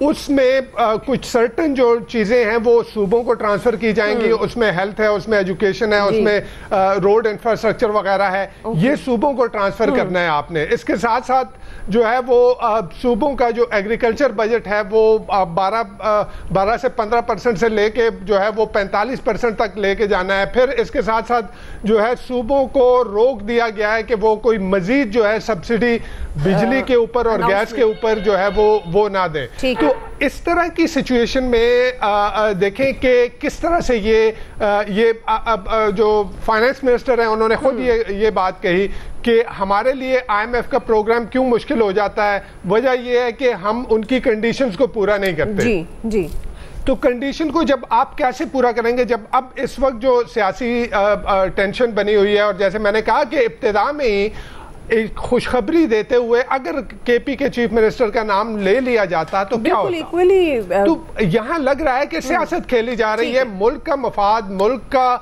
اس میں کچھ سرٹن جو چیزیں ہیں وہ صوبوں کو ٹرانسفر کی جائیں گی. اس میں ہیلتھ ہے, اس میں ایجوکیشن ہے, اس میں روڈ انفراسٹرکچر وغیرہ ہے, یہ صوبوں کو ٹرانسفر کرنا ہے آپ نے. اس کے ساتھ ساتھ جو ہے وہ صوبوں کا جو ایگریکلچر بجٹ ہے وہ 12 سے 15% سے لے کے جو ہے وہ 45% تک لے کے جانا ہے. پھر اس کے ساتھ ساتھ جو ہے صوبوں کو روک دیا گیا ہے کہ وہ کوئی مزید جو ہے سبسڈی بجلی کے اوپر اور گیس کے اوپر جو ہے وہ نہ دیں. تو اس طرح کی سچویشن میں دیکھیں کہ کس طرح سے یہ جو فائنانس منسٹر ہیں انہوں نے خود یہ بات کہی کہ ہمارے لیے IMF کا پروگرام کیوں مشکل ہو جاتا ہے. وجہ یہ ہے کہ ہم ان کی کنڈیشنز کو پورا نہیں کرتے. جی تو کنڈیشن کو جب آپ کیسے پورا کریں گے جب اب اس وقت جو سیاسی ٹینشن بنی ہوئی ہے, اور جیسے میں نے کہا کہ ابتدا میں ہی ایک خوشخبری دیتے ہوئے اگر کے پی کے چیف منسٹر کا نام لے لیا جاتا تو کیا ہوتا. تو یہاں لگ رہا ہے کہ سیاست کھیلی جا رہی ہے, ملک کا مفاد, ملک کا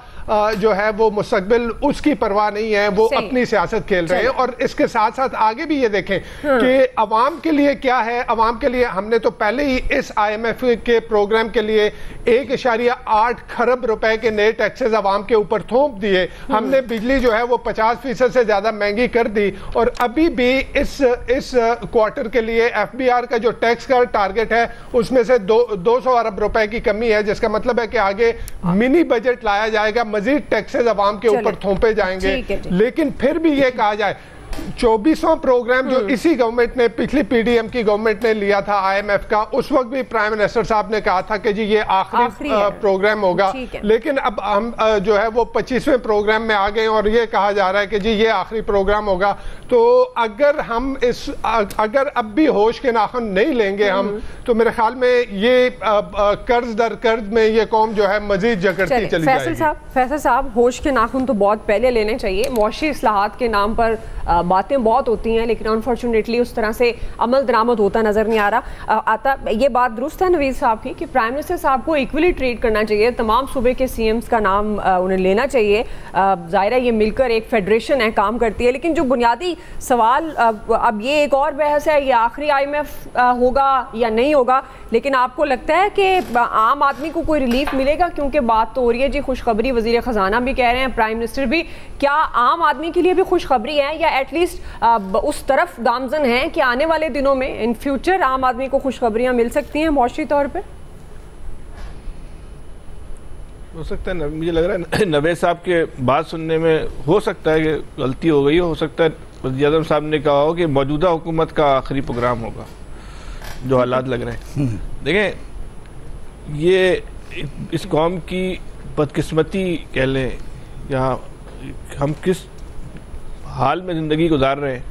جو ہے وہ مستقبل, اس کی پرواہ نہیں ہے, وہ اپنی سیاست کھیل رہے ہیں. اور اس کے ساتھ ساتھ آگے بھی یہ دیکھیں کہ عوام کے لیے کیا ہے. عوام کے لیے ہم نے تو پہلے ہی اس IMF کے پروگرام کے لیے 1.8 کھرب روپے کے نئے ٹیکسز عوام کے اوپر تھوپ دیے. ہم نے بجلی جو ہے وہ 50% سے زیادہ مہنگی کر دی, اور ابھی بھی اس کوارٹر کے لیے FBR کا جو ٹیکس کا ٹارگٹ ہے اس میں سے 200 ارب روپے کی کمی ہے, جس کا مطلب ہے کہ آگے منی بجٹ لایا جائے گا, مزید ٹیکسز عوام کے اوپر تھوپے جائیں گے. لیکن پھر بھی یہ کہا جائے 24واں پروگرام جو اسی گورنمنٹ نے, پچھلی PDM کی گورنمنٹ نے لیا تھا IMF کا, اس وقت بھی پرائم منسٹر صاحب نے کہا تھا کہ جی یہ آخری پروگرام ہوگا. لیکن اب ہم جو ہے وہ 25ویں پروگرام میں آ گئے اور یہ کہا جا رہا ہے کہ جی یہ آخری پروگرام ہوگا. تو اگر اب بھی ہوش کے ناخن نہیں لیں گے ہم, تو میرے خیال میں یہ قرض در قرض میں یہ قوم جو ہے مزید جکڑتی چلی جائے گی. فیصل صاحب, ہوش کے ناخن تو بہت پہلے لینے چاہیے. معاشی اصلاحات کے نام پر باتیں بہت ہوتی ہیں, لیکن انفارچونیٹلی اس طرح سے عمل درآمد ہوتا نظر نہیں آتا. یہ بات درست ہے نوید صاحب کی کہ پرائم منسٹر صاحب کو ایکولی ٹریٹ کرنا چاہیے, تمام صوبے کے CMs کا نام انہیں لینا چاہیے. ظاہر ہے یہ مل کر ایک فیڈریشن ہے, کام کرتی ہے. لیکن جو بنیادی سوال, اب یہ ایک اور بحث ہے, یہ آخری IMF ہوگا یا نہیں ہوگا, لیکن آپ کو لگتا ہے کہ عام آدمی کو کوئی ریلیف ملے گا؟ کیونکہ بات تو ہو رہی ہے جی خوشخبری, وزیر خزانہ بھی کہہ رہے ہیں, پرائم منسٹر بھی. کیا عام آدمی کے لیے بھی خوشخبری ہے, یا ایٹ لیسٹ اس طرف گامزن ہیں کہ آنے والے دنوں میں ان فیوچر عام آدمی کو خوشخبریاں مل سکتی ہیں معاشی طور پہ؟ ہو سکتا ہے, مجھے لگ رہا ہے نوید صاحب کے بات سننے میں ہو سکتا ہے کہ غلطی ہو گئی ہو سکتا ہے وزیر اعظم صاحب نے کہا ہو کہ موجودہ حکومت کا آخری پروگرام ہوگا, جو حالات لگ رہے ہیں. دیکھیں, یہ اس قوم کی بدقسمتی کہہ لیں, یا ہم کس حال میں زندگی گزار رہے ہیں.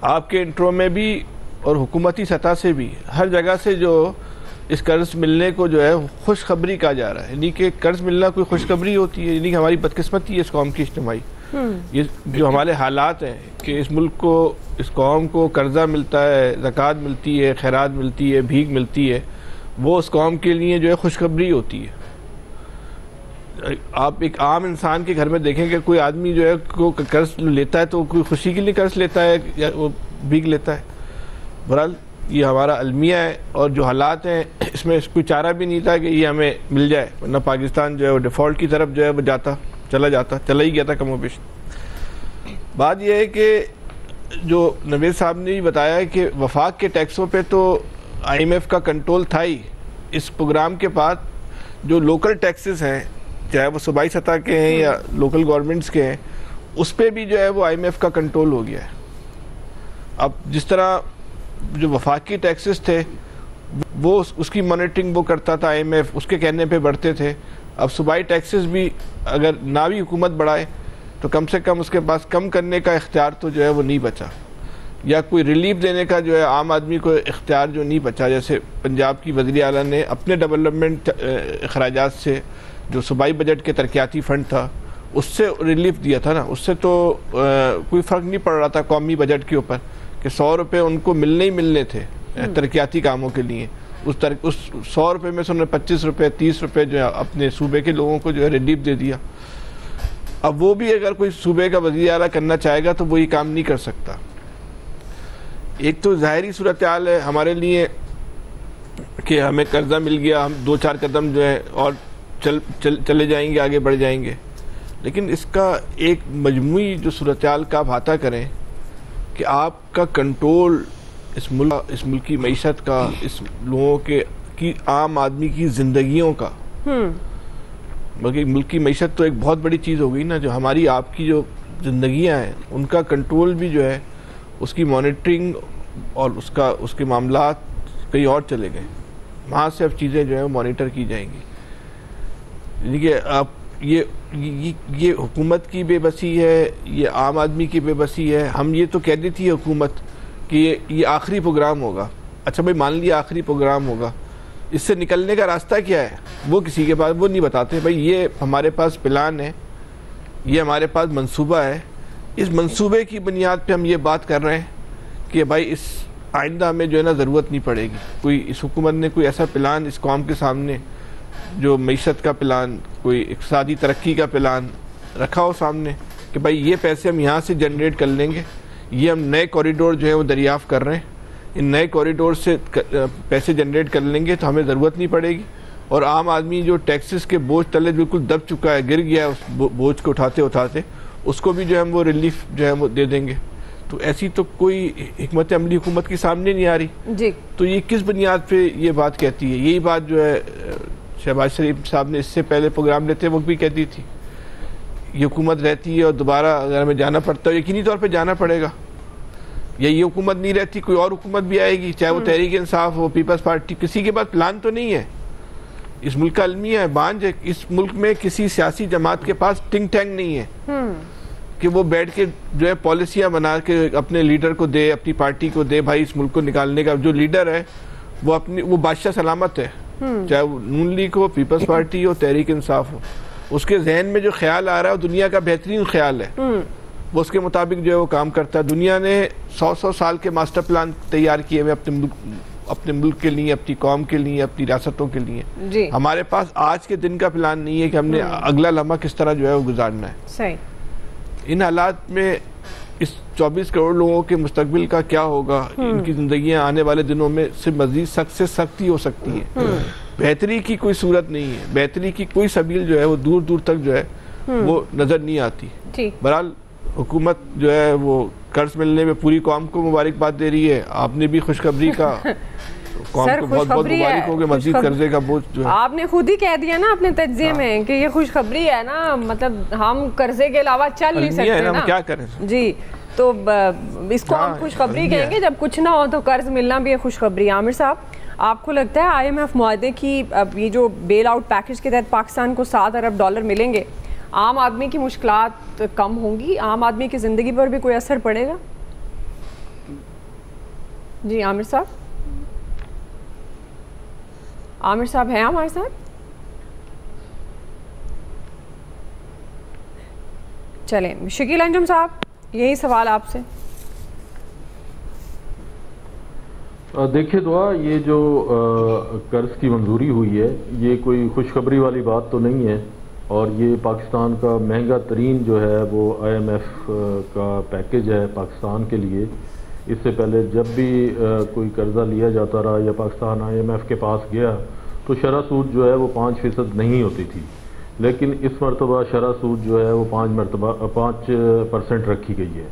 آپ کے انٹرو میں بھی اور حکومتی سطح سے بھی ہر جگہ سے جو اس قرض ملنے کو جو ہے خوشخبری کہا جا رہا ہے, یعنی کہ قرض ملنا کوئی خوشخبری ہوتی ہے, یعنی کہ ہماری بدقسمتی ہے اس قوم کی اجتماعی. یہ جو ہمارے حالات ہیں کہ اس ملک کو, اس قوم کو قرضہ ملتا ہے, زکوٰۃ ملتی ہے, خیرات ملتی ہے, بھیک ملتی ہے, وہ اس قوم کے لیے جو ہے خوشخبری ہوتی ہے. آپ ایک عام انسان کے گھر میں دیکھیں کہ کوئی آدمی جو ہے قرض لیتا ہے تو کوئی خوشی کے لیے قرض لیتا ہے یا وہ بھیک لیتا ہے. بہرحال یہ ہمارا المیہ ہے, اور جو حالات ہیں اس میں کوئی چارہ بھی نہیں تھا کہ یہ ہمیں مل جائے, ورنہ پاکستان جو ہے وہ ڈیفالٹ کی طرف جو ہے وہ چلا ہی گیا تھا کم و بیش. بات یہ ہے کہ جو نوید صاحب نے بھی بتایا ہے کہ وفاق کے ٹیکسوں پہ تو IMF کا کنٹرول تھا ہی. اس پروگرام کے بعد جو لوکل ٹیکسز ہیں, چاہے وہ صوبائی سطح کے ہیں یا لوکل گورنمنٹس کے ہیں, اس پہ بھی جو ہے وہ IMF کا کنٹرول ہو گیا ہے. اب جس طرح جو وفاقی ٹیکسز تھے وہ اس کی مانیٹرنگ وہ کرتا تھا IMF, اس کے کہنے پہ بڑھتے تھے. اب صوبائی ٹیکسز بھی اگر نہ بھی حکومت بڑھائے تو کم سے کم اس کے پاس کم کرنے کا اختیار تو جو ہے وہ نہیں بچا, یا کوئی ریلیف دینے کا جو ہے عام آدمی کو اختیار جو نہیں بچا. جیسے پنجاب کی وزیر اعلیٰ نے اپنے ڈیولپمنٹ اخراجات سے جو صوبائی بجٹ کے ترقیاتی فنڈ تھا اس سے ریلیف دیا تھا نا, اس سے تو کوئی فرق نہیں پڑ رہا تھا قومی بجٹ کے اوپر کہ 100 روپے ان کو ملنے ہی ملنے تھے ترقیاتی کاموں کے لیے. اس 100 روپے میں سے انہوں نے 25 روپے 30 روپے جو ہے اپنے صوبے کے لوگوں کو جو ہے ریلیف دے دیا. اب وہ بھی اگر کوئی صوبے کا وزیر اعلیٰ کرنا چاہے گا تو وہ یہ کام نہیں کر سکتا. ایک تو ظاہری صورتحال ہے ہمارے لیے کہ ہمیں قرضہ مل گیا، ہم 2-4 قدم جو ہے اور چلے جائیں گے، آگے بڑھ جائیں گے. لیکن اس کا ایک مجموعی جو صورتحال کا آپ احاطہ کریں کہ آپ کا کنٹرول اس ملک کی معیشت کا، اس لوگوں کی عام آدمی کی زندگیوں کا، بلکہ ملک کی معیشت تو ایک بہت بڑی چیز ہو گئی نا، جو ہماری آپ کی جو زندگیاں ہیں ان کا کنٹرول بھی جو ہے، اس کی مانیٹرنگ اور اس کے معاملات کہیں اور چلے گئے. وہاں سے اب چیزیں جو ہیں وہ مانیٹر کی جائیں گی. یعنی کہ آپ یہ حکومت کی بے بسی ہے، یہ عام آدمی کی بے بسی ہے. ہم یہ تو کہہ دی تھی حکومت کہ یہ آخری پروگرام ہوگا. اچھا بھائی مان لیا آخری پروگرام ہوگا، اس سے نکلنے کا راستہ کیا ہے وہ کسی کے پاس وہ نہیں بتاتے. بھائی یہ ہمارے پاس پلان ہے، یہ ہمارے پاس منصوبہ ہے، اس منصوبے کی بنیاد پہ ہم یہ بات کر رہے ہیں کہ بھائی اس آئندہ ہمیں جو ہے نا ضرورت نہیں پڑے گی. کوئی اس حکومت نے کوئی ایسا پلان اس قوم کے سامنے، جو معیشت کا پلان، کوئی اقتصادی ترقی کا پلان رکھا ہو سامنے کہ بھائی یہ پیسے ہم یہاں سے جنریٹ کر لیں گے، یہ ہم نئے کوریڈور جو ہیں وہ دریافت کر رہے ہیں، ان نئے کوریڈور سے پیسے جنریٹ کر لیں گے تو ہمیں ضرورت نہیں پڑے گی. اور عام آدمی جو ٹیکسز کے بوجھ تلے بالکل دب چکا ہے، گر گیا ہے اس بوجھ کو اٹھاتے اٹھاتے، اس کو بھی جو ہے ہم وہ ریلیف جو ہے وہ دے دیں گے. تو ایسی تو کوئی حکمت عملی حکومت کی سامنے نہیں آ رہی جی. تو یہ کس بنیاد پہ یہ بات کہتی ہے؟ یہی بات جو ہے شہباز شریف صاحب نے اس سے پہلے پروگرام لیتے وقت بھی کہتی تھی. یہ حکومت رہتی ہے اور دوبارہ اگر ہمیں جانا پڑتا ہے یقینی طور پہ جانا پڑے گا، یا یہ حکومت نہیں رہتی کوئی اور حکومت بھی آئے گی، چاہے وہ تحریک انصاف ہو، پیپلز پارٹی. کسی کے پاس پلان تو نہیں ہے. اس ملک کا المیہ ہے، بانجھ ہے. اس ملک میں کسی سیاسی جماعت کے پاس ٹنک ٹینک نہیں ہے کہ وہ بیٹھ کے جو ہے پالیسیاں بنا کے اپنے لیڈر کو دے، اپنی پارٹی کو دے. بھائی اس ملک کو نکالنے کا جو لیڈر ہے وہ بادشاہ سلامت ہے، چاہے وہ نون لیگ ہو، پیپلز پارٹی ہو، تحریک انصاف ہو. اس کے ذہن میں جو خیال آ رہا ہے وہ دنیا کا بہترین خیال ہے، وہ اس کے مطابق جو ہے وہ کام کرتا ہے. دنیا نے 100 سال کے ماسٹر پلان تیار کیے ہوئے اپنے ملک کے لیے، اپنی قوم کے لیے، اپنی ریاستوں کے لیے. جی. ہمارے پاس آج کے دن کا پلان نہیں ہے کہ ہم نے اگلا لمحہ کس طرح جو ہے وہ گزارنا ہے. صحیح. ان حالات میں اس 24 کروڑ لوگوں کے مستقبل کا کیا ہوگا؟ ان کی زندگیاں آنے والے دنوں میں صرف مزید سخت سے سختی ہو سکتی ہیں. بہتری کی کوئی صورت نہیں ہے، بہتری کی کوئی سبیل جو ہے وہ دور دور تک جو ہے وہ نظر نہیں آتی. بہرحال حکومت جو ہے وہ قرض ملنے میں پوری قوم کو مبارکباد دے رہی ہے. آپ نے بھی خوشخبری کا قوم کو بہت بہت مبارک ہو گے. مزید قرضے کا بوجھ جو ہے آپ نے خود ہی کہہ دیا نا اپنے تجزیے میں کہ یہ خوشخبری ہے نا، مطلب ہم قرضے کے علاوہ چل نہیں سکتے نا. ہم کیا کریں جی. تو اس کو ہم خوشخبری کہیں گے. جب کچھ نہ ہو تو قرض ملنا بھی ہے خوشخبری. عامر صاحب، آپ کو لگتا ہے IMF معاہدے کی یہ جو بیل آؤٹ پیکج کے تحت پاکستان کو $7 ارب ملیں گے، عام آدمی کی مشکلات کم ہوں گی؟ عام آدمی کی زندگی پر بھی کوئی اثر پڑے گا؟ جی عامر صاحب. عامر صاحب ہیں ہمارے ساتھ؟ چلیں شکیل انجم صاحب، یہی سوال آپ سے. دیکھیں دعا، یہ جو قرض کی منظوری ہوئی ہے یہ کوئی خوشخبری والی بات تو نہیں ہے، اور یہ پاکستان کا مہنگا ترین جو ہے وہ IMF کا پیکج ہے پاکستان کے لیے. اس سے پہلے جب بھی کوئی قرضہ لیا جاتا رہا یا پاکستان IMF کے پاس گیا تو شرح سود جو ہے وہ 5% نہیں ہوتی تھی، لیکن اس مرتبہ شرح سود جو ہے وہ 5% رکھی گئی ہے.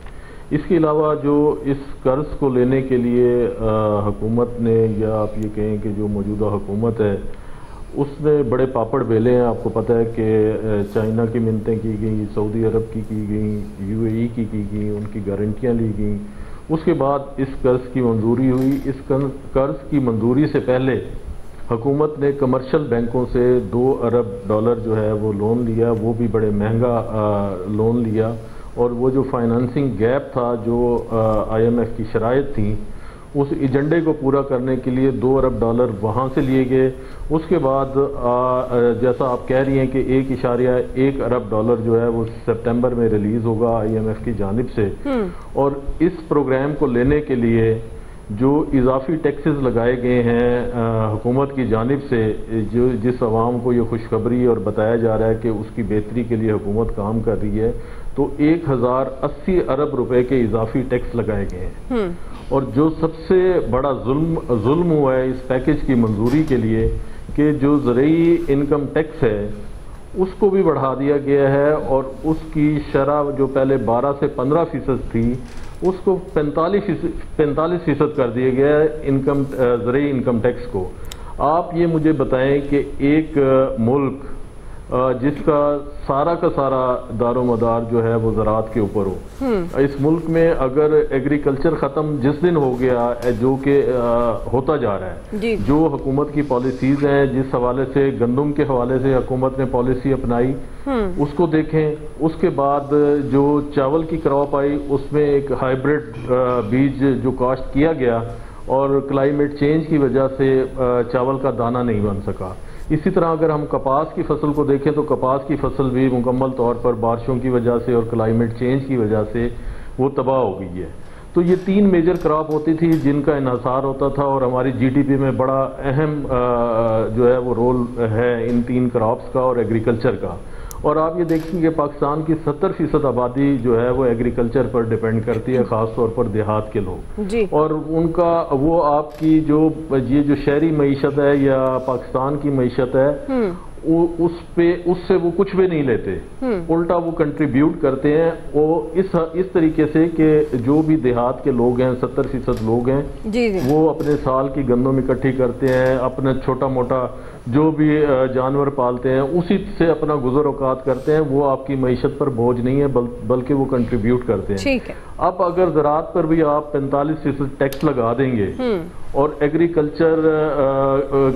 اس کے علاوہ جو اس قرض کو لینے کے لیے حکومت نے، یا آپ یہ کہیں کہ جو موجودہ حکومت ہے اس نے بڑے پاپڑ بیلے ہیں. آپ کو پتہ ہے کہ چائنا کی منتیں کی گئیں، سعودی عرب کی گئیں، UAE کی گئیں، ان کی گارنٹیاں لی گئیں. اس کے بعد اس قرض کی منظوری ہوئی. اس قرض کی منظوری سے پہلے حکومت نے کمرشل بینکوں سے $2 ارب جو ہے وہ لون لیا، وہ بھی بڑے مہنگا لون لیا. اور وہ جو فائنانسنگ گیپ تھا جو IMF کی شرائط تھیں، اس ایجنڈے کو پورا کرنے کے لیے $2 ارب وہاں سے لیے گئے. اس کے بعد جیسا آپ کہہ رہی ہیں کہ $1.1 ارب جو ہے وہ سپٹمبر میں ریلیز ہوگا IMF کی جانب سے. اور اس پروگرام کو لینے کے لیے جو اضافی ٹیکسز لگائے گئے ہیں حکومت کی جانب سے، جس عوام کو یہ خوشخبری اور بتایا جا رہا ہے کہ اس کی بہتری کے لیے حکومت کام کر رہی ہے، تو تو 1080 ارب روپے کے اضافی ٹیکس لگائے گئے ہیں. اور جو سب سے بڑا ظلم ہوا ہے اس پیکج کی منظوری کے لیے کہ جو زرعی انکم ٹیکس ہے اس کو بھی بڑھا دیا گیا ہے، اور اس کی شرح جو پہلے 12 سے 15% تھی اس کو 45% کر دیا گیا ہے زرعی انکم ٹیکس کو. آپ یہ مجھے بتائیں کہ ایک ملک جس کا سارا دار و مدار جو ہے وہ زراعت کے اوپر ہو، اس ملک میں اگر ایگریکلچر ختم جس دن ہو گیا جو کہ ہوتا جا رہا ہے، جو حکومت کی پالیسیز ہیں، جس حوالے سے گندم کے حوالے سے حکومت نے پالیسی اپنائی اس کو دیکھیں. اس کے بعد جو چاول کی کراپ آئی اس میں ایک ہائیبریڈ بیج جو کاشت کیا گیا اور کلائمیٹ چینج کی وجہ سے چاول کا دانہ نہیں بن سکا. اسی طرح اگر ہم کپاس کی فصل کو دیکھیں تو کپاس کی فصل بھی مکمل طور پر بارشوں کی وجہ سے اور کلائمیٹ چینج کی وجہ سے وہ تباہ ہو گئی ہے. تو یہ 3 میجر کراپ ہوتی تھی جن کا انحصار ہوتا تھا، اور ہماری جی ڈی پی میں بڑا اہم جو ہے وہ رول ہے ان 3 کراپس کا اور ایگریکلچر کا. اور آپ یہ دیکھیں کہ پاکستان کی 70% آبادی جو ہے وہ ایگریکلچر پر ڈیپینڈ کرتی ہے، خاص طور پر دیہات کے لوگ جی. اور ان کا وہ آپ کی یہ جو شہری معیشت ہے یا پاکستان کی معیشت ہے اس سے وہ کچھ بھی نہیں لیتے، الٹا وہ کنٹریبیوٹ کرتے ہیں. وہ اس طریقے سے کہ جو بھی دیہات کے لوگ ہیں 70% لوگ ہیں وہ اپنے سال کی گندم اکٹھی کرتے ہیں، اپنا چھوٹا موٹا جو بھی جانور پالتے ہیں اسی سے اپنا گزر اوقات کرتے ہیں. وہ آپ کی معیشت پر بوجھ نہیں ہے بلکہ وہ کنٹریبیوٹ کرتے ہیں. اب اگر زراعت پر بھی آپ 45% ٹیکس لگا دیں گے اور ایگریکلچر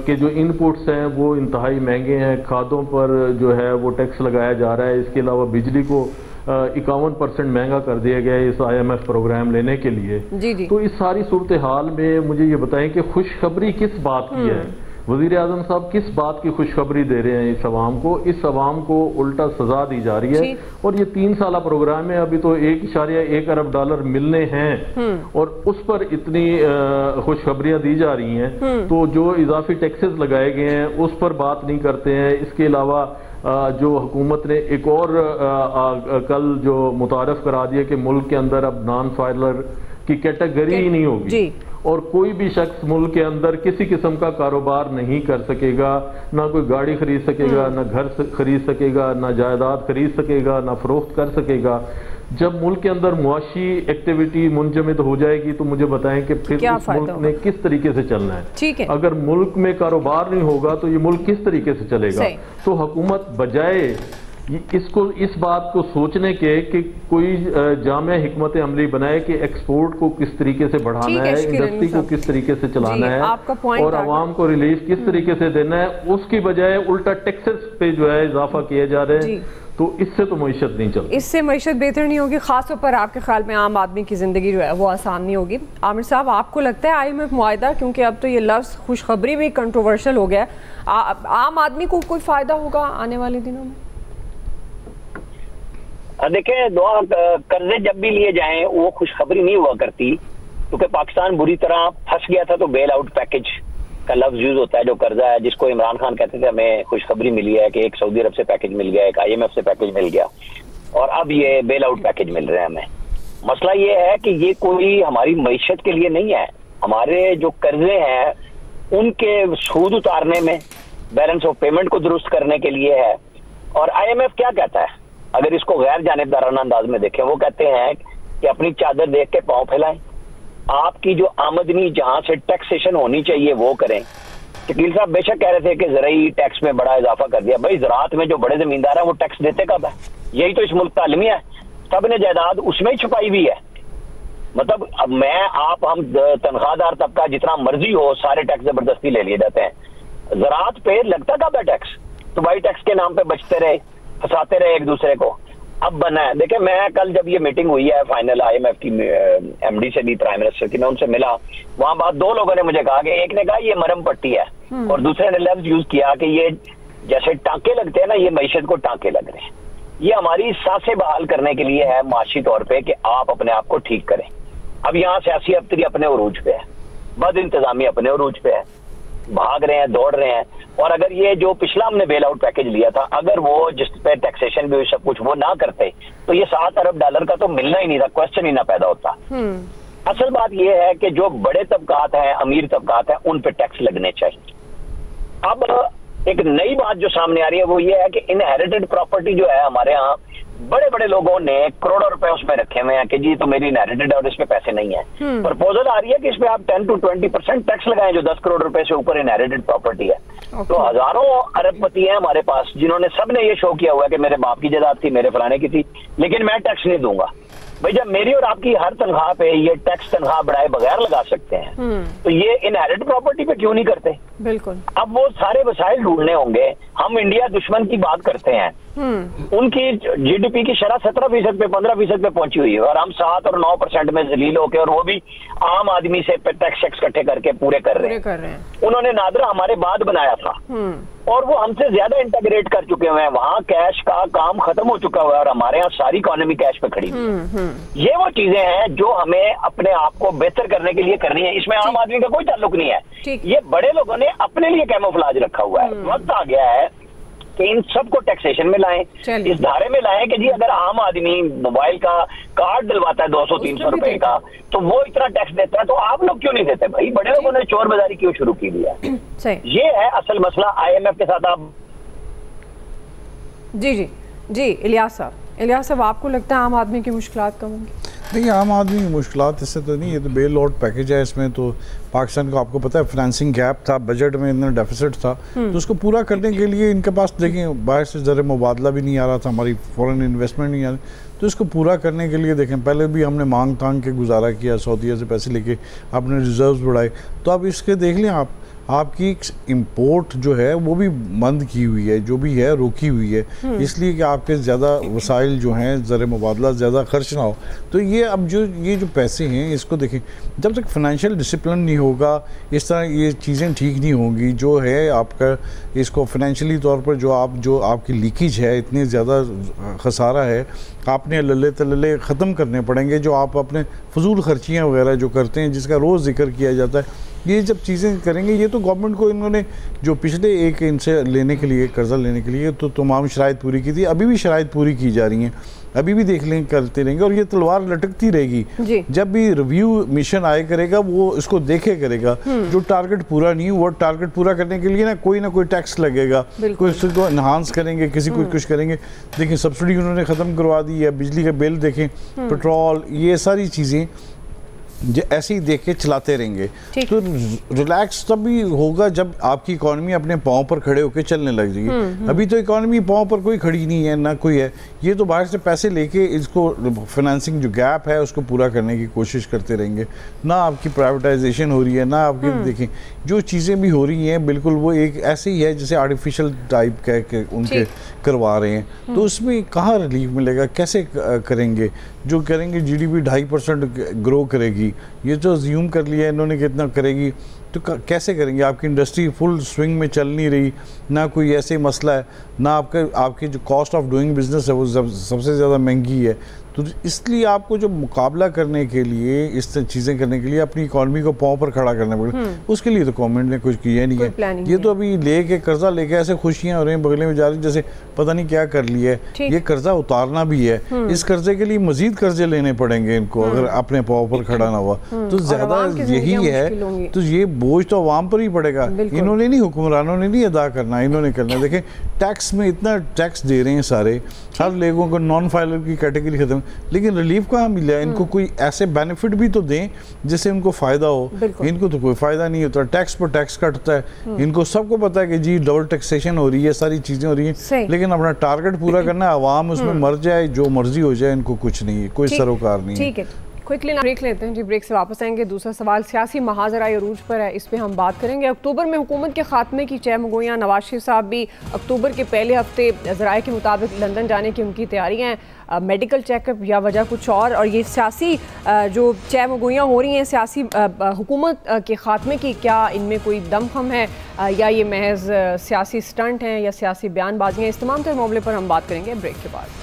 کے جو ان پٹس ہیں وہ انتہائی مہنگے ہیں، کھادوں پر جو ہے وہ ٹیکس لگایا جا رہا ہے، اس کے علاوہ بجلی کو 51% مہنگا کر دیا گیا ہے اس IMF پروگرام لینے کے لیے. تو اس ساری صورتحال میں مجھے یہ بتائیں کہ خوشخبری کس بات کی ہے؟ وزیر اعظم صاحب کس بات کی خوشخبری دے رہے ہیں اس عوام کو؟ اس عوام کو الٹا سزا دی جا رہی ہے. اور یہ 3 سالہ پروگرام ہے، ابھی تو 1.1 ارب ڈالر ملنے ہیں اور اس پر اتنی خوشخبریاں دی جا رہی ہیں. تو جو اضافی ٹیکسز لگائے گئے ہیں اس پر بات نہیں کرتے ہیں. اس کے علاوہ جو حکومت نے ایک اور کل جو متعارف کرا دیا کہ ملک کے اندر اب نان فائلر کی کیٹیگری ہی نہیں ہوگی اور کوئی بھی شخص ملک کے اندر کسی قسم کا کاروبار نہیں کر سکے گا، نہ کوئی گاڑی خرید سکے گا، نہ گھر خرید سکے گا، نہ جائیداد خرید سکے گا، نہ فروخت کر سکے گا. جب ملک کے اندر معاشی ایکٹیویٹی منجمد ہو جائے گی تو مجھے بتائیں کہ پھر اس ملک نے کس طریقے سے چلنا ہے. اگر ملک میں کاروبار نہیں ہوگا تو یہ ملک کس طریقے سے چلے گا؟ تو حکومت بجائے اس بات کو سوچنے کے کہ کوئی جامع حکمت عملی بنائے کہ ایکسپورٹ کو کس طریقے سے بڑھانا ہے، انڈسٹری کو کس طریقے سے چلانا ہے اور عوام کو ریلیف کس طریقے سے دینا ہے، اس کی بجائے الٹا ٹیکسز پہ جو ہے اضافہ کیے جا رہے ہیں. تو اس سے تو معیشت نہیں چلتی، اس سے معیشت بہتر نہیں ہوگی. خاص طور پر آپ کے خیال میں عام آدمی کی زندگی جو ہے وہ آسان نہیں ہوگی. عامر صاحب، آپ کو لگتا ہے IMF معاہدہ، کیونکہ اب تو یہ لفظ خوشخبری بھی کنٹروورشل ہو گیا ہے، عام آدمی کو کوئی فائدہ ہوگا آنے والے دنوں میں؟ دیکھیں دعا، قرضے جب بھی لیے جائیں وہ خوشخبری نہیں ہوا کرتی، کیونکہ پاکستان بری طرح پھنس گیا تھا. تو بیل آؤٹ پیکج کا لفظ یوز ہوتا ہے جو قرضہ ہے، جس کو عمران خان کہتے تھے ہمیں خوشخبری ملی ہے کہ ایک سعودی عرب سے پیکج مل گیا، ایک IMF سے پیکج مل گیا، اور اب یہ بیل آؤٹ پیکج مل رہے ہیں ہمیں. مسئلہ یہ ہے کہ یہ کوئی ہماری معیشت کے لیے نہیں ہے، ہمارے جو قرضے ہیں ان کے سود اتارنے میں، بیلنس آف پیمنٹ کو درست کرنے کے لیے ہے. اور IMF کیا کہتا ہے اگر اس کو غیر جانبدارانہ انداز میں دیکھیں؟ وہ کہتے ہیں کہ اپنی چادر دیکھ کے پاؤں پھیلائیں، آپ کی جو آمدنی جہاں سے ٹیکسیشن ہونی چاہیے وہ کریں. شکیل صاحب بے شک کہہ رہے تھے کہ زرعی ٹیکس میں بڑا اضافہ کر دیا. بھائی زراعت میں جو بڑے زمیندار ہیں وہ ٹیکس دیتے کب ہے؟ یہی تو اس ملک کا المیہ ہے. سب نے جائیداد اس میں ہی چھپائی ہوئی ہے. مطلب اب ہم تنخواہ دار طبقہ جتنا مرضی ہو سارے ٹیکس زبردستی لے لیے جاتے ہیں. زراعت پہ لگتا کب ہے ٹیکس؟ تو بھائی ٹیکس کے نام پہ بچتے رہے، پھنساتے رہے ایک دوسرے کو. اب بنا ہے. دیکھیں میں کل جب یہ میٹنگ ہوئی ہے فائنل IMF کی MD سے بھی، پرائم منسٹر کی، میں ان سے ملا. وہاں بعد 2 لوگوں نے مجھے کہا کہ ایک نے کہا یہ مرم پٹی ہے اور دوسرے نے لفظ یوز کیا کہ یہ جیسے ٹانکے لگتے ہیں نا، یہ معیشت کو ٹانکے لگ رہے ہیں. یہ ہماری سانسیں بحال کرنے کے لیے ہے معاشی طور پہ کہ آپ اپنے آپ کو ٹھیک کریں. اب یہاں سیاسی ابتری اپنے عروج پہ ہے، بد انتظامی اپنے عروج پہ ہے. بھاگ رہے ہیں, دوڑ رہے ہیں. اور اگر یہ جو پچھلا ہم نے بیل آؤٹ پیکج لیا تھا, اگر وہ جس پہ ٹیکسیشن بھی سب کچھ وہ نہ کرتے تو یہ $7 ارب کا تو ملنا ہی نہیں تھا, کوشچن ہی نہ پیدا ہوتا. اصل بات یہ ہے کہ جو بڑے طبقات ہیں, امیر طبقات ہیں, ان پہ ٹیکس لگنے چاہیے. اب ایک نئی بات جو سامنے آ رہی ہے وہ یہ ہے کہ انہیریٹڈ پراپرٹی جو ہے ہمارے ہاں, بڑے بڑے لوگوں نے کروڑوں روپے اس میں رکھے ہوئے ہیں کہ جی تو میری انہیریٹڈ ہے اور اس پہ پیسے نہیں ہیں. پرپوزل آ رہی ہے کہ اس پہ آپ 10 to 20% ٹیکس لگائیں جو 10 کروڑ روپے سے اوپر انہیریٹڈ پراپرٹی ہے. تو ہزاروں ارب پتی ہیں ہمارے پاس جنہوں نے سب نے یہ شو کیا ہوا ہے کہ میرے باپ کی جائیداد تھی, میرے فلانے کی تھی, لیکن میں ٹیکس نہیں دوں گا. بھائی جب میری اور آپ کی ہر تنخواہ پہ یہ ٹیکس تنخواہ بڑھائے بغیر لگا سکتے ہیں تو یہ انہیریٹ پراپرٹی پہ کیوں نہیں کرتے؟ بالکل. اب وہ سارے وسائل ڈھونڈنے ہوں گے. ہم انڈیا دشمن کی بات کرتے ہیں, ان کی جی ڈی پی کی شرح 17% پہ 15% پہ پہنچی ہوئی ہے اور ہم 7 اور 9% میں ذلیل ہو کے, اور وہ بھی عام آدمی سے ٹیکس اکٹھے کر کے پورے کر رہے ہیں. انہوں نے نادرا ہمارے بعد بنایا تھا اور وہ ہم سے زیادہ انٹیگریٹ کر چکے ہوئے ہیں. وہاں کیش کا کام ختم ہو چکا ہوا ہے اور ہمارے یہاں ساری اکانومی کیش پہ کھڑی ہوئی. یہ وہ چیزیں ہیں جو ہمیں اپنے آپ کو بہتر کرنے کے لیے کرنی ہے. اس میں عام آدمی کا کوئی تعلق نہیں ہے. یہ بڑے لوگوں نے اپنے لیے کیموفلاج رکھا ہوا ہے. وقت آ گیا ہے کہ ان سب کو ٹیکسیشن میں لائیں, اس دھارے میں لائیں کہ جی اگر عام آدمی موبائل کا کارڈ ڈلواتا ہے 200-300 روپے کا تو وہ اتنا ٹیکس دیتا ہے, تو آپ لوگ کیوں نہیں دیتے؟ بھائی بڑے لوگوں نے چور بازاری کیوں شروع کی دیا؟ یہ ہے اصل مسئلہ. IMF کے ساتھ آپ جی الیاس صاحب آپ کو لگتا ہے عام آدمی کی مشکلات کم ہوں گی؟ نہیں, عام آدمی کی مشکلات اس سے تو نہیں. یہ تو بیل آؤٹ پیکج ہے, اس میں تو پاکستان کو آپ کو پتہ ہے فنانسنگ گیپ تھا, بجٹ میں اتنا ڈیفیسٹ تھا, تو اس کو پورا کرنے کے لیے ان کے پاس دیکھیں باہر سے زر مبادلہ بھی نہیں آ رہا تھا, ہماری فورن انویسٹمنٹ نہیں آ رہی, تو اس کو پورا کرنے کے لیے دیکھیں پہلے بھی ہم نے مانگ تانگ کے گزارا کیا, سعودیہ سے پیسے لے کے اپنے ریزروز بڑھائے. تو اب اس کے دیکھ لیں آپ کی امپورٹ جو ہے وہ بھی بند کی ہوئی ہے, جو بھی ہے روکی ہوئی ہے, اس لیے کہ آپ کے زیادہ وسائل جو ہیں زر مبادلہ زیادہ خرچ نہ ہو. تو یہ اب یہ جو پیسے ہیں اس کو دیکھیں, جب تک فنانشیل ڈسپلن نہیں ہوگا, اس طرح یہ چیزیں ٹھیک نہیں ہوں گی, جو ہے آپ کا اس کو فنانشلی طور پر جو آپ کی لیکیج ہے, اتنی زیادہ خسارہ ہے, آپ نے للے تللے ختم کرنے پڑیں گے. جو آپ اپنے فضول خرچیاں وغیرہ جو کرتے ہیں جس کا روز ذکر کیا جاتا ہے, یہ جب چیزیں کریں گے, یہ تو گورنمنٹ کو انہوں نے جو پچھلے ان سے لینے کے لیے قرضہ لینے کے لیے تو تمام شرائط پوری کی تھی, ابھی بھی شرائط پوری کی جا رہی ہیں, ابھی بھی دیکھ لیں کرتے رہیں گے, اور یہ تلوار لٹکتی رہے گی. جب بھی ریویو مشن آئے کرے گا وہ اس کو دیکھے کرے گا, جو ٹارگٹ پورا نہیں وہ ٹارگٹ پورا کرنے کے لیے نہ کوئی ٹیکس لگے گا, کوئی اس کو انہانس کریں گے, کسی کو کچھ کریں گے. دیکھیں سبسڈی انہوں نے ختم کروا دی ہے, بجلی کا بل دیکھیں, پیٹرول, یہ ساری چیزیں ایسے ہی دیکھ کے چلاتے رہیں گے. تو ریلیکس تب بھی ہوگا جب آپ کی اکانومی اپنے پاؤں پر کھڑے ہو کے چلنے لگ جائے گی. ابھی تو اکانومی پاؤں پر کوئی کھڑی نہیں ہے, نہ کوئی ہے. یہ تو باہر سے پیسے لے کے اس کو فنانسنگ جو گیپ ہے اس کو پورا کرنے کی کوشش کرتے رہیں گے. نہ آپ کی پرائیویٹائزیشن ہو رہی ہے, نہ آپ کی دیکھیں جو چیزیں بھی ہو رہی ہیں بالکل وہ ایک ایسے ہی ہے جیسے آرٹیفیشل ٹائپ کہہ کے ان کے کروا رہے ہیں. تو اس میں کہاں ریلیف ملے گا, کیسے کریں گے؟ جو کریں گے جی ڈی پی 2.5% گرو کرے گی, یہ جو زیوم کر لیا انہوں نے کتنا کرے گی, تو کیسے کریں گے؟ آپ کی انڈسٹری فل سوئنگ میں چل نہیں رہی, نہ کوئی ایسے مسئلہ ہے, نہ آپ کی جو کاسٹ آف ڈوئنگ بزنس ہے وہ سب سے زیادہ مہنگی ہے. تو اس لیے آپ کو جو مقابلہ کرنے کے لیے اس طرح چیزیں کرنے کے لیے اپنی اکانومی کو پاؤں پر کھڑا کرنا پڑے, اس کے لیے تو گورنمنٹ نے کچھ کیا نہیں ہے. یہ تو ابھی لے کے قرضہ لے کے ایسے خوشیاں ہو رہی ہیں, بغلے میں جا رہی ہیں جیسے پتہ نہیں کیا کر لیا ہے. یہ قرضہ اتارنا بھی ہے, اس قرضے کے لیے مزید قرضے لینے پڑیں گے ان کو اگر اپنے پاؤں پر کھڑا نہ ہوا تو. زیادہ یہی ہے, تو یہ بوجھ تو عوام پر ہی پڑے گا. انہوں نے نہیں, حکمرانوں نے نہیں ادا کرنا, انہوں نے کرنا. دیکھیں ٹیکس میں اتنا ٹیکس دے رہے ہیں سارے, ہر لوگوں کو نان فائلر کی کیٹیگری ختم, لیکن ریلیف کہاں ملا؟ ان کو کوئی ایسے بینیفٹ بھی تو دیں جس سے ان کو فائدہ ہو. ان کو تو کوئی فائدہ نہیں ہوتا, ٹیکس پر ٹیکس کٹتا ہے. ان کو سب کو پتا ہے کہ جی ڈبل ٹیکسیشن ہو رہی ہے, ساری چیزیں ہو رہی ہیں, لیکن اپنا ٹارگٹ پورا کرنا ہے. عوام اس میں مر جائے, جو مرضی ہو جائے, ان کو کچھ نہیں ہے, کوئی سروکار نہیں ہے. ٹھیک ہے, کوئکلی بریک لیتے ہیں جی, بریک سے واپس آئیں گے. دوسرا سوال سیاسی محاذرہ عروج پر ہے, اس پہ ہم بات کریں گے. اکتوبر میں حکومت کے خاتمے کی چہ مگویاں, نواز شریف صاحب بھی اکتوبر کے پہلے ہفتے ذرائع کے مطابق لندن جانے کی ان کی تیاریاں ہیں, میڈیکل چیک اپ یا وجہ کچھ اور یہ سیاسی جو چہ مگویاں ہو رہی ہیں سیاسی حکومت کے خاتمے کی, کیا ان میں کوئی دم خم ہے یا یہ محض سیاسی سٹنٹ ہیں یا سیاسی بیان بازیاں؟ اس تمام تر معاملے پر ہم بات کریں گے بریک کے بعد.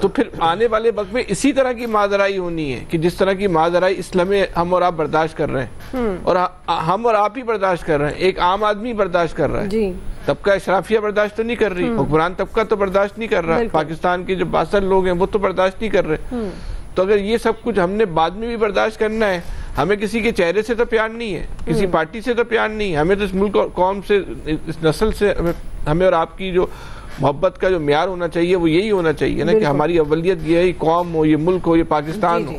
تو پھر آنے والے وقت میں اسی طرح کی ماجرائی ہونی ہے کہ جس طرح کی ماجرائی اسلام میں ہم اور آپ برداشت کر رہے ہیں، اور ہم اور آپ ہی برداشت کر رہے ہیں، ایک عام آدمی برداشت کر رہا ہے، طبقہ اشرافیہ برداشت تو نہیں کر رہی، حکمران طبقہ تو برداشت نہیں کر رہا، پاکستان کے جو 62 لوگ ہیں وہ تو برداشت نہیں کر رہے. تو اگر یہ سب کچھ ہم نے بعد میں بھی برداشت کرنا ہے، ہمیں کسی کے چہرے سے تو پیار نہیں ہے، کسی پارٹی سے تو پیار نہیں ہے، ہمیں تو اس ملک اور قوم سے، اس نسل سے، ہمیں اور آپ کی جو محبت کا جو معیار ہونا چاہیے وہ یہی ہونا چاہیے نا کہ ہماری اولیت یہ قوم ہو، یہ ملک ہو، یہ پاکستان ہو.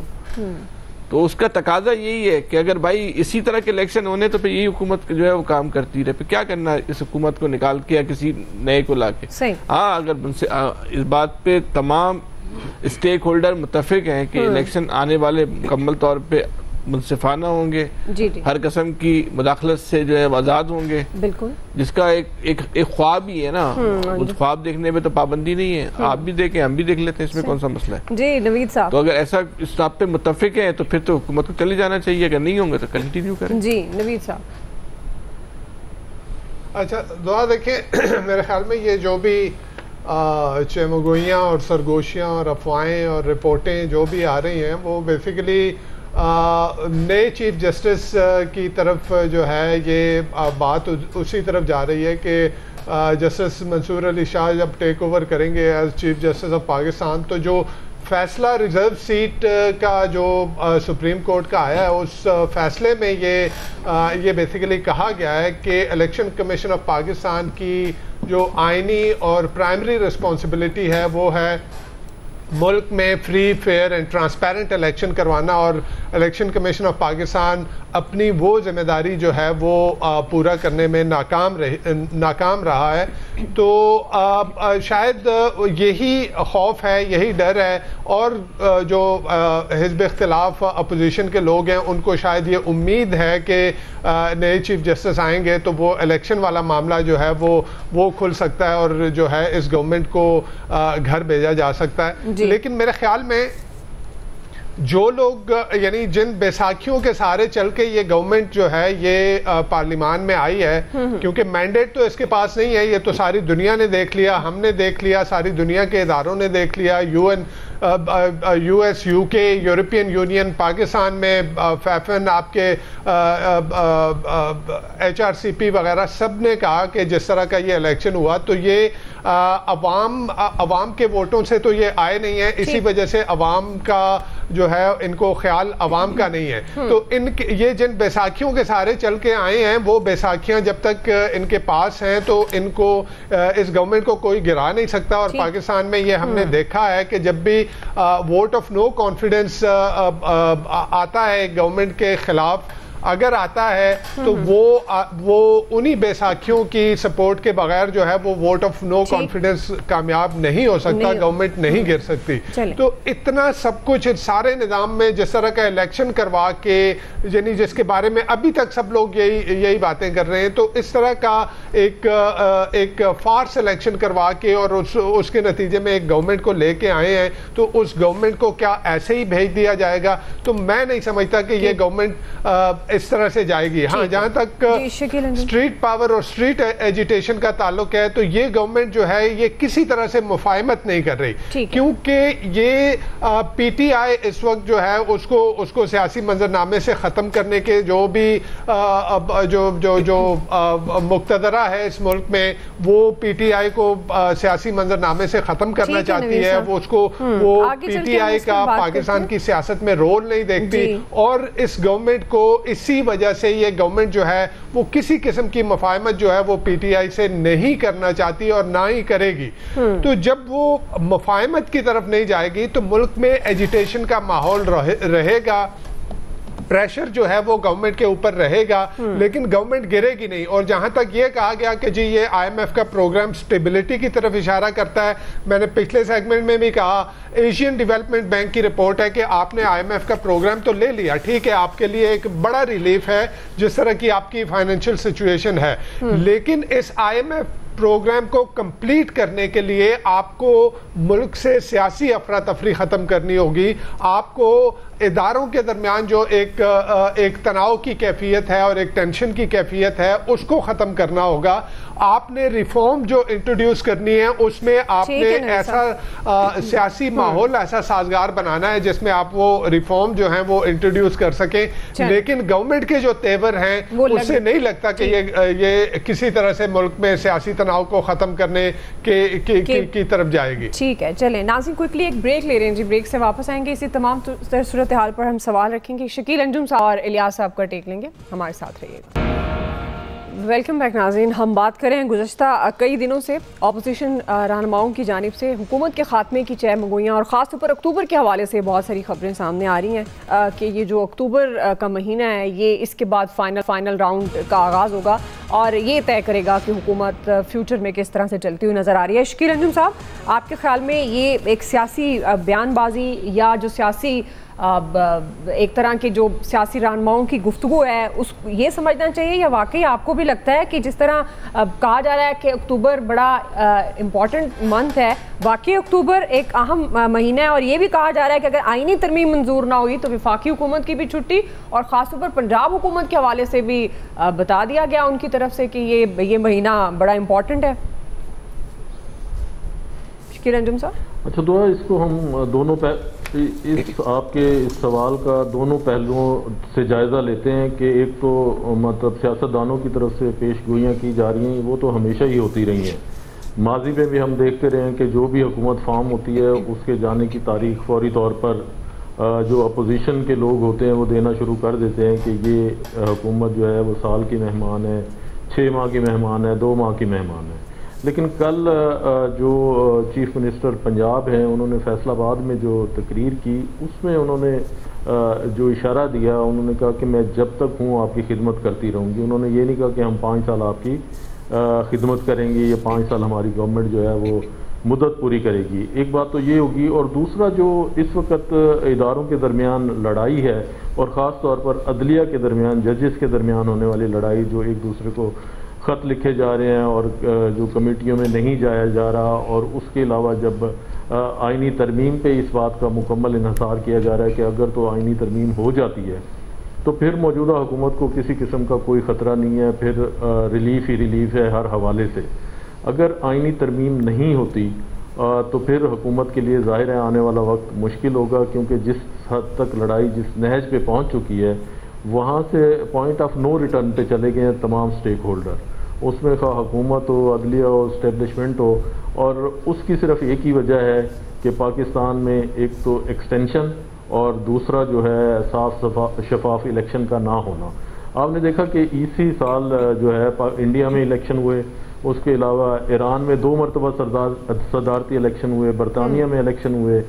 تو اس کا تقاضا یہی ہے کہ اگر بھائی اسی طرح کے الیکشن ہونے تو پھر یہی حکومت جو ہے وہ کام کرتی رہے. پھر کیا کرنا ہے اس حکومت کو نکال کے یا کسی نئے کو لا کے. ہاں اگر اس بات پہ تمام اسٹیک ہولڈر متفق ہیں کہ الیکشن آنے والے مکمل طور پہ منصفانہ ہوں گے، ہر قسم کی مداخلت سے جو ہے آزاد ہوں گے، بالکل، جس کا ایک خواب ہی ہے نا، اس خواب دیکھنے میں تو پابندی نہیں ہے. آپ بھی دیکھیں، ہم بھی دیکھ لیتے ہیں، اس میں کون سا مسئلہ ہے. جی نوید صاحب، تو اگر ایسا اس بات پہ متفق ہیں تو پھر تو حکومت کو چلے جانا چاہیے، اگر نہیں ہوں گے تو کنٹینیو کریں. جی نوید صاحب. اچھا دعا دیکھیں، میرے خیال میں یہ جو بھی چمگوئیاں اور سرگوشیاں اور افواہیں اور رپورٹیں جو بھی آ رہی ہیں وہ بیسیکلی نئے چیف جسٹس کی طرف جو ہے یہ بات اسی طرف جا رہی ہے کہ جسٹس منصور علی شاہ جب ٹیک اوور کریں گے as chief justice of Pakistan تو جو فیصلہ ریزرو سیٹ کا جو سپریم کورٹ کا آیا ہے اس فیصلے میں یہ بیسیکلی کہا گیا ہے کہ الیکشن کمیشن آف پاکستان کی جو آئینی اور پرائمری رسپانسبلٹی ہے وہ ہے ملک میں free fair and transparent election کروانا، اور الیکشن کمیشن آف پاکستان اپنی وہ ذمہ داری جو ہے وہ پورا کرنے میں ناکام رہا ہے. تو شاید یہی خوف ہے، یہی ڈر ہے، اور جو حزب اختلاف اپوزیشن کے لوگ ہیں ان کو شاید یہ امید ہے کہ نئے چیف جسٹس آئیں گے تو وہ الیکشن والا معاملہ جو ہے وہ کھل سکتا ہے اور جو ہے اس گورنمنٹ کو گھر بھیجا جا سکتا ہے. لیکن میرے خیال میں جو لوگ یعنی جن بیساکھیوں کے سہارے چل کے یہ گورنمنٹ جو ہے یہ پارلیمان میں آئی ہے، کیونکہ مینڈیٹ تو اس کے پاس نہیں ہے، یہ تو ساری دنیا نے دیکھ لیا، ہم نے دیکھ لیا، ساری دنیا کے اداروں نے دیکھ لیا، یو ایس، یو کے، یورپین یونین، پاکستان میں فیفن، آپ کے ایچ آر سی پی وغیرہ سب نے کہا کہ جس طرح کا یہ الیکشن ہوا تو یہ عوام کے ووٹوں سے تو یہ آئے نہیں ہیں، اسی وجہ سے عوام کا جو ہے ان کو خیال عوام کا نہیں ہے. تو یہ جن بیساکھیوں کے سہارے چل کے آئے ہیں وہ بیساکھیاں جب تک ان کے پاس ہیں تو ان کو اس گورنمنٹ کو کوئی گرا نہیں سکتا. اور پاکستان میں یہ ہم نے دیکھا ہے کہ جب بھی ووٹ آف نو کانفیڈنس آتا ہے گورنمنٹ کے خلاف اگر آتا ہے تو وہ انہی بیساکھیوں کی سپورٹ کے بغیر جو ہے وہ ووٹ آف نو کانفیڈنس کامیاب نہیں ہو سکتا، گورنمنٹ نہیں گر سکتی. تو اتنا سب کچھ سارے نظام میں جس طرح کا الیکشن کروا کے یعنی جس کے بارے میں ابھی تک سب لوگ یہی باتیں کر رہے ہیں، تو اس طرح کا ایک فارس الیکشن کروا کے اور اس کے نتیجے میں ایک گورنمنٹ کو لے کے آئے ہیں، تو اس گورنمنٹ کو کیا ایسے ہی بھیج دیا جائے گا؟ تو میں نہیں سمجھتا کہ یہ گورنمنٹ اس طرح سے جائے گی. ہاں جہاں تک اسٹریٹ پاور اور اسٹریٹ ایجیٹیشن کا تعلق ہے تو یہ گورنمنٹ جو ہے یہ کسی طرح سے مفاہمت نہیں کر رہی، کیونکہ یہ پی ٹی آئی اس وقت جو ہے اس کو سیاسی منظرنامے سے ختم کرنے کے جو بھی جو مقتدرہ ہے اس ملک میں وہ پی ٹی آئی کو سیاسی منظرنامے سے ختم کرنا چاہتی ہے. وہ پی ٹی آئی کا پاکستان کی سیاست میں رول نہیں دیکھتی، اور اس گورنمنٹ کو اسی وجہ سے یہ گورنمنٹ جو ہے وہ کسی قسم کی مفاہمت جو ہے وہ پی ٹی آئی سے نہیں کرنا چاہتی اور نہ ہی کرے گی. تو جب وہ مفاہمت کی طرف نہیں جائے گی تو ملک میں ایجیٹیشن کا ماحول رہے گا، پریشر جو ہے وہ گورنمنٹ کے اوپر رہے گا، لیکن گورنمنٹ گرے گی نہیں. اور جہاں تک یہ کہا گیا کہ جی یہ آئی ایم ایف کا پروگرام سٹیبلٹی کی طرف اشارہ کرتا ہے، میں نے پچھلے سیگمنٹ میں بھی کہا ایشین ڈیولپمنٹ بینک کی رپورٹ ہے کہ آپ نے آئی ایم ایف کا پروگرام تو لے لیا، ٹھیک ہے، آپ کے لیے ایک بڑا ریلیف ہے جس طرح کی آپ کی فائنینشیل سچویشن ہے، لیکن اس آئی ایم ایف پروگرام کو کمپلیٹ کرنے کے لیے آپ کو ملک سے سیاسی افراتفری ختم کرنی ہوگی، آپ کو اداروں کے درمیان جو ایک تناؤ کی کیفیت ہے اور ایک ٹینشن کی کیفیت ہے اس کو ختم کرنا ہوگا. آپ نے ریفارم جو انٹروڈیوس کرنی ہے اس میں آپ نے ایسا سیاسی ماحول ایسا سازگار بنانا ہے جس میں آپ وہ ریفارم جو ہیں وہ انٹروڈیوس کر سکیں, لیکن گورنمنٹ کے جو تیور ہیں اس سے نہیں لگتا کہ یہ کسی طرح سے ملک میں سیاسی تناؤ کو ختم کرنے کی طرف جائے گی. ٹھیک ہے, چلیں ناظرین کوئکلی ایک بریک لے رہے ہیں جی, بریک سے واپس آئیں گے. اسی تمام صورتحال پر ہم سوال رکھیں گے. شکیل انجم صاحب اور الیاس صاحب کا ٹیک لیں گے, ہمارے ساتھ رہیے گا. ویلکم بیک ناظرین. ہم بات کریں گزشتہ کئی دنوں سے اپوزیشن رہنماؤں کی جانب سے حکومت کے خاتمے کی چہ مگوئیاں, اور خاص طور پر اکتوبر کے حوالے سے بہت ساری خبریں سامنے آ رہی ہیں کہ یہ جو اکتوبر کا مہینہ ہے یہ اس کے بعد فائنل راؤنڈ کا آغاز ہوگا اور یہ طے کرے گا کہ حکومت فیوچر میں کس طرح سے چلتی ہوئی نظر آ رہی ہے. شکیل انجم صاحب, آپ کے خیال میں یہ ایک سیاسی بیان بازی یا جو سیاسی ایک طرح کے جو سیاسی رہنماؤں کی گفتگو ہے اس یہ سمجھنا چاہیے, یا واقعی آپ کو بھی لگتا ہے کہ جس طرح کہا جا رہا ہے کہ اکتوبر بڑا امپورٹنٹ منتھ ہے, واقعی اکتوبر ایک اہم مہینہ ہے, اور یہ بھی کہا جا رہا ہے کہ اگر آئینی ترمیم منظور نہ ہوئی تو وفاقی حکومت کی بھی چھٹی, اور خاص طور پر پنجاب حکومت کے حوالے سے بھی بتا دیا گیا ان کی طرف سے کہ یہ مہینہ بڑا امپورٹنٹ ہے. شکیل انجم صاحب, اچھا دعا, اس کو ہم دونوں آپ کے اس سوال کا دونوں پہلوؤں سے جائزہ لیتے ہیں کہ ایک تو مطلب سیاستدانوں کی طرف سے پیش گوئیاں کی جا رہی ہیں, وہ تو ہمیشہ ہی ہوتی رہی ہیں. ماضی میں بھی ہم دیکھتے رہے ہیں کہ جو بھی حکومت فارم ہوتی ہے اس کے جانے کی تاریخ فوری طور پر جو اپوزیشن کے لوگ ہوتے ہیں وہ دینا شروع کر دیتے ہیں کہ یہ حکومت جو ہے وہ سال کی مہمان ہے, 6 ماہ کی مہمان ہے, 2 ماہ کی مہمان ہے. لیکن کل جو چیف منسٹر پنجاب ہیں انہوں نے فیصل آباد میں جو تقریر کی اس میں انہوں نے جو اشارہ دیا, انہوں نے کہا کہ میں جب تک ہوں آپ کی خدمت کرتی رہوں گی. انہوں نے یہ نہیں کہا کہ ہم 5 سال آپ کی خدمت کریں گے یا 5 سال ہماری گورنمنٹ جو ہے وہ مدت پوری کرے گی. ایک بات تو یہ ہوگی, اور دوسرا جو اس وقت اداروں کے درمیان لڑائی ہے اور خاص طور پر عدلیہ کے درمیان, ججز کے درمیان ہونے والی لڑائی, جو ایک دوسرے کو خط لکھے جا رہے ہیں اور جو کمیٹیوں میں نہیں جایا جا رہا, اور اس کے علاوہ جب آئینی ترمیم پہ اس بات کا مکمل انحصار کیا جا رہا ہے کہ اگر تو آئینی ترمیم ہو جاتی ہے تو پھر موجودہ حکومت کو کسی قسم کا کوئی خطرہ نہیں ہے, پھر ریلیف ہی ریلیف ہے ہر حوالے سے. اگر آئینی ترمیم نہیں ہوتی تو پھر حکومت کے لیے ظاہر ہے آنے والا وقت مشکل ہوگا, کیونکہ جس حد تک لڑائی جس نہج پہ پہنچ چکی ہے وہاں سے پوائنٹ آف نو ریٹرن پہ چلے گئے ہیں تمام سٹیک ہولڈر. اس میں خواہ حکومت ہو, عدلیہ ہو, اسٹیبلشمنٹ ہو, اور اس کی صرف ایک ہی وجہ ہے کہ پاکستان میں ایک تو ایکسٹینشن اور دوسرا جو ہے صاف شفاف الیکشن کا نہ ہونا. آپ نے دیکھا کہ اسی سال جو ہے انڈیا میں الیکشن ہوئے, اس کے علاوہ ایران میں 2 مرتبہ صدارتی الیکشن ہوئے, برطانیہ میں الیکشن ہوئے.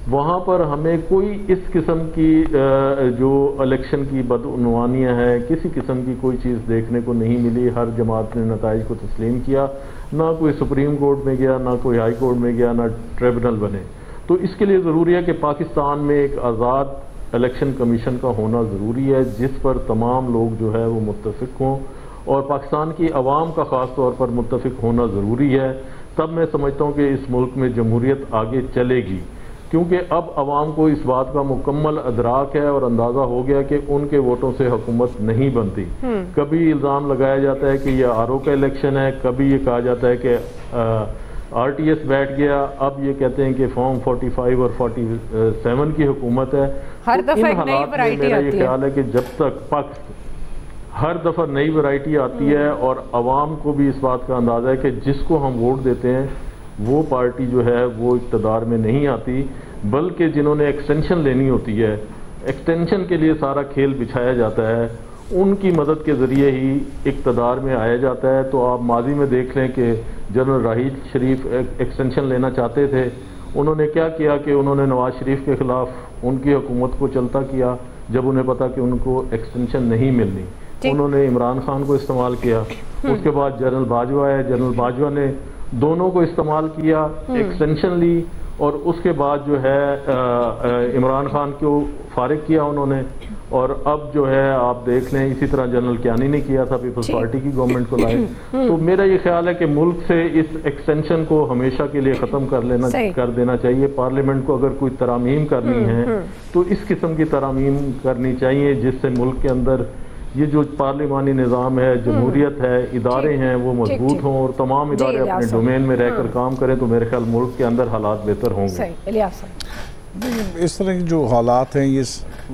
وہاں پر ہمیں کوئی اس قسم کی جو الیکشن کی بدعنوانیاں ہیں, کسی قسم کی کوئی چیز دیکھنے کو نہیں ملی. ہر جماعت نے نتائج کو تسلیم کیا, نہ کوئی سپریم کورٹ میں گیا, نہ کوئی ہائی کورٹ میں گیا, نہ ٹریبونل بنے. تو اس کے لیے ضروری ہے کہ پاکستان میں ایک آزاد الیکشن کمیشن کا ہونا ضروری ہے جس پر تمام لوگ جو ہے وہ متفق ہوں, اور پاکستان کی عوام کا خاص طور پر متفق ہونا ضروری ہے. تب میں سمجھتا ہوں کہ اس ملک میں جمہوریت آگے چلے گی, کیونکہ اب عوام کو اس بات کا مکمل ادراک ہے اور اندازہ ہو گیا کہ ان کے ووٹوں سے حکومت نہیں بنتی. کبھی الزام لگایا جاتا ہے کہ یہ آر او کا الیکشن ہے, کبھی یہ کہا جاتا ہے کہ آر ٹی ایس بیٹھ گیا, اب یہ کہتے ہیں کہ فارم 45 اور 47 کی حکومت ہے. ہر دفعہ ان حالات میں میرا یہ خیال ہے کہ جب تک ہر دفعہ نئی ورائٹی آتی ہے اور عوام کو بھی اس بات کا اندازہ ہے کہ جس کو ہم ووٹ دیتے ہیں وہ پارٹی جو ہے وہ اقتدار میں نہیں آتی, بلکہ جنہوں نے ایکسٹینشن لینی ہوتی ہے, ایکسٹینشن کے لیے سارا کھیل بچھایا جاتا ہے, ان کی مدد کے ذریعے ہی اقتدار میں آیا جاتا ہے. تو آپ ماضی میں دیکھ لیں کہ جنرل راحیل شریف ایکسٹینشن لینا چاہتے تھے, انہوں نے کیا کیا کہ انہوں نے نواز شریف کے خلاف ان کی حکومت کو چلتا کیا جب انہیں پتا کہ ان کو ایکسٹینشن نہیں ملنی. انہوں نے عمران خان کو استعمال کیا, اس کے بعد جنرل باجوہ ہے, جنرل باجوہ نے دونوں کو استعمال کیا, ایکسٹینشن لی, اور اس کے بعد جو ہے عمران خان کو فارغ کیا انہوں نے، اور اب جو ہے آپ دیکھ لیں اسی طرح جنرل کیانی نے کیا تھا، پیپلز پارٹی کی گورنمنٹ کو لائے. تو میرا یہ خیال ہے کہ ملک سے اس ایکسٹینشن کو ہمیشہ کے لیے ختم کر دینا چاہیے. پارلیمنٹ کو اگر کوئی ترامیم کرنی ہے تو اس قسم کی ترامیم کرنی چاہیے جس سے ملک کے اندر یہ جو پارلیمانی نظام ہے، جمہوریت ہے، ادارے ہیں وہ مضبوط ہوں اور تمام ادارے اپنے ڈومین میں رہ کر کام کریں تو میرے خیال ملک کے اندر حالات بہتر ہوں گے. اس طرح کی جو حالات ہیں، یہ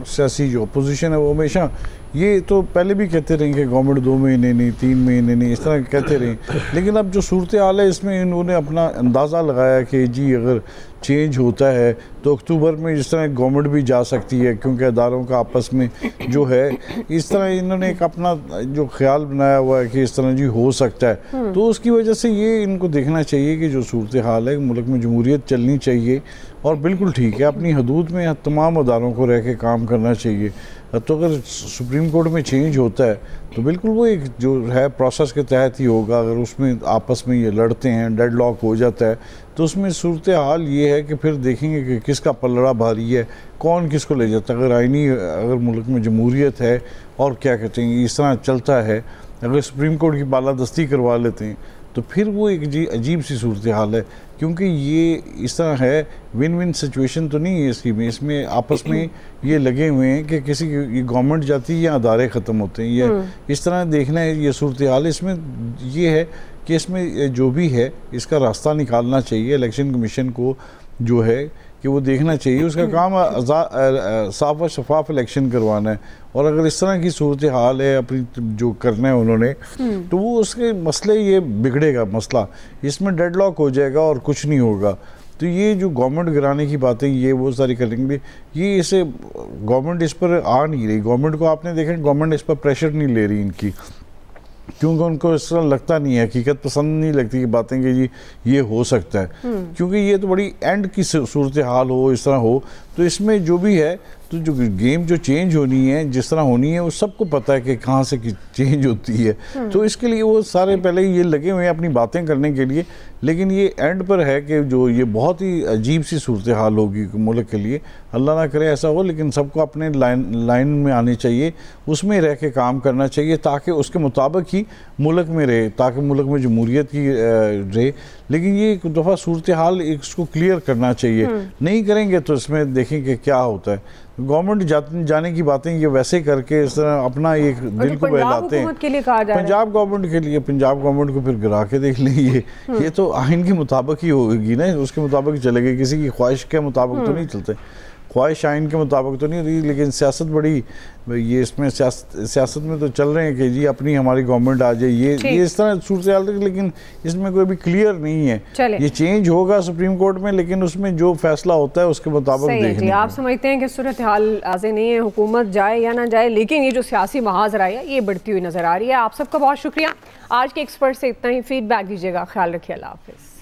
سیاسی جو اپوزیشن ہے وہ ہمیشہ یہ تو پہلے بھی کہتے رہیں کہ گورنمنٹ 2 مہینے نہیں 3 مہینے نہیں اس طرح کہتے رہیں، لیکن اب جو صورتحال ہے اس میں انہوں نے اپنا اندازہ لگایا کہ جی اگر چینج ہوتا ہے تو اکتوبر میں جس طرح گورنمنٹ بھی جا سکتی ہے کیونکہ اداروں کا آپس میں جو ہے اس طرح انہوں نے ایک اپنا جو خیال بنایا ہوا ہے کہ اس طرح جی ہو سکتا ہے. تو اس کی وجہ سے یہ ان کو دیکھنا چاہیے کہ جو صورتحال ہے ملک میں جمہوریت چلنی چاہیے اور بالکل ٹھیک ہے اپنی حدود میں تمام اداروں کو رہ کے کام کرنا چاہیے. تو اگر سپریم کورٹ میں چینج ہوتا ہے تو بالکل وہ ایک جو ہے پروسیس کے تحت ہی ہوگا. اگر اس میں آپس میں یہ لڑتے ہیں، ڈیڈ لاک ہو جاتا ہے تو اس میں صورتحال یہ ہے کہ پھر دیکھیں گے کہ کس کا پلڑا بھاری ہے، کون کس کو لے جاتا ہے. اگر ملک میں جمہوریت ہے اور کیا کہتے ہیں اس طرح چلتا ہے، اگر سپریم کورٹ کی بالادستی کروا لیتے ہیں تو پھر وہ ایک عجیب سی صورتحال ہے. کیونکہ یہ اس طرح ہے ون ون سچویشن تو نہیں ہے اس میں آپس میں یہ لگے ہوئے ہیں کہ کسی کی گورنمنٹ جاتی ہے یا ادارے ختم ہوتے ہیں. یہ اس طرح دیکھنا ہے یہ صورتحال. اس میں یہ ہے کہ اس میں جو بھی ہے اس کا راستہ نکالنا چاہیے. الیکشن کمیشن کو جو ہے کہ وہ دیکھنا چاہیے، اس کا کام صاف و شفاف الیکشن کروانا ہے. اور اگر اس طرح کی صورتحال ہے اپنی جو کرنا ہے انہوں نے تو وہ اس کے مسئلے یہ بگڑے گا، مسئلہ اس میں ڈیڈ لاک ہو جائے گا اور کچھ نہیں ہوگا. تو یہ جو گورنمنٹ گرانے کی باتیں یہ وہ ساری کریں گے، یہ اسے گورنمنٹ اس پر آ نہیں رہی. گورنمنٹ کو آپ نے دیکھا گورنمنٹ اس پر پریشر نہیں لے رہی ان کی، کیونکہ ان کو اس طرح لگتا نہیں ہے، حقیقت پسند نہیں لگتی کہ باتیں کہ جی یہ ہو سکتا ہے. کیونکہ یہ تو بڑی اینڈ کی صورتحال ہو، اس طرح ہو تو اس میں جو بھی ہے تو جو گیم جو چینج ہونی ہے جس طرح ہونی ہے وہ سب کو پتہ ہے کہ کہاں سے چینج ہوتی ہے. تو اس کے لیے وہ سارے پہلے یہ لگے ہوئے ہیں اپنی باتیں کرنے کے لیے، لیکن یہ اینڈ پر ہے کہ جو یہ بہت ہی عجیب سی صورتحال ہوگی ملک کے لیے. اللہ نہ کرے ایسا ہو، لیکن سب کو اپنے لائن میں آنے چاہیے، اس میں رہ کے کام کرنا چاہیے تاکہ اس کے مطابق ہی ملک میں رہے، تاکہ ملک میں جمہوریت کی رہے. لیکن یہ ایک دفعہ صورتحال اس کو کلیئر کرنا چاہیے. نہیں کریں گے تو اس میں دیکھیں کہ کیا ہوتا ہے. گورنمنٹ جانے کی باتیں یہ ویسے کر کے اس طرح اپنا ایک دل کو بہلاتے ہیں. پنجاب گورنمنٹ کے لیے پنجاب گورنمنٹ کو پھر گرا کے دیکھ لیں. یہ تو آئین کے مطابق ہی ہوگی نا، اس کے مطابق چلے گی. کسی کی خواہش کے مطابق تو نہیں چلتے، خواہش آئین کے مطابق تو نہیں ہوتی. لیکن سیاست بڑی یہ اس میں سیاست میں تو چل رہے ہیں کہ جی اپنی ہماری گورنمنٹ آ جائے، یہ اس طرح صورتحال ہے. لیکن اس میں کوئی بھی کلیئر نہیں ہے. یہ چینج ہوگا سپریم کورٹ میں، لیکن اس میں جو فیصلہ ہوتا ہے اس کے مطابق دیکھیں. آپ سمجھتے ہیں کہ صورتحال واضح نہیں ہے، حکومت جائے یا نہ جائے، لیکن یہ جو سیاسی محاذرہ ہے یہ بڑھتی ہوئی نظر آ رہی ہے. آپ سب کا بہت شکریہ. آج کے ایکسپرٹ سے اتنا ہی. فیڈ بیک دیجیے گا. خیال رکھیے. اللہ حافظ.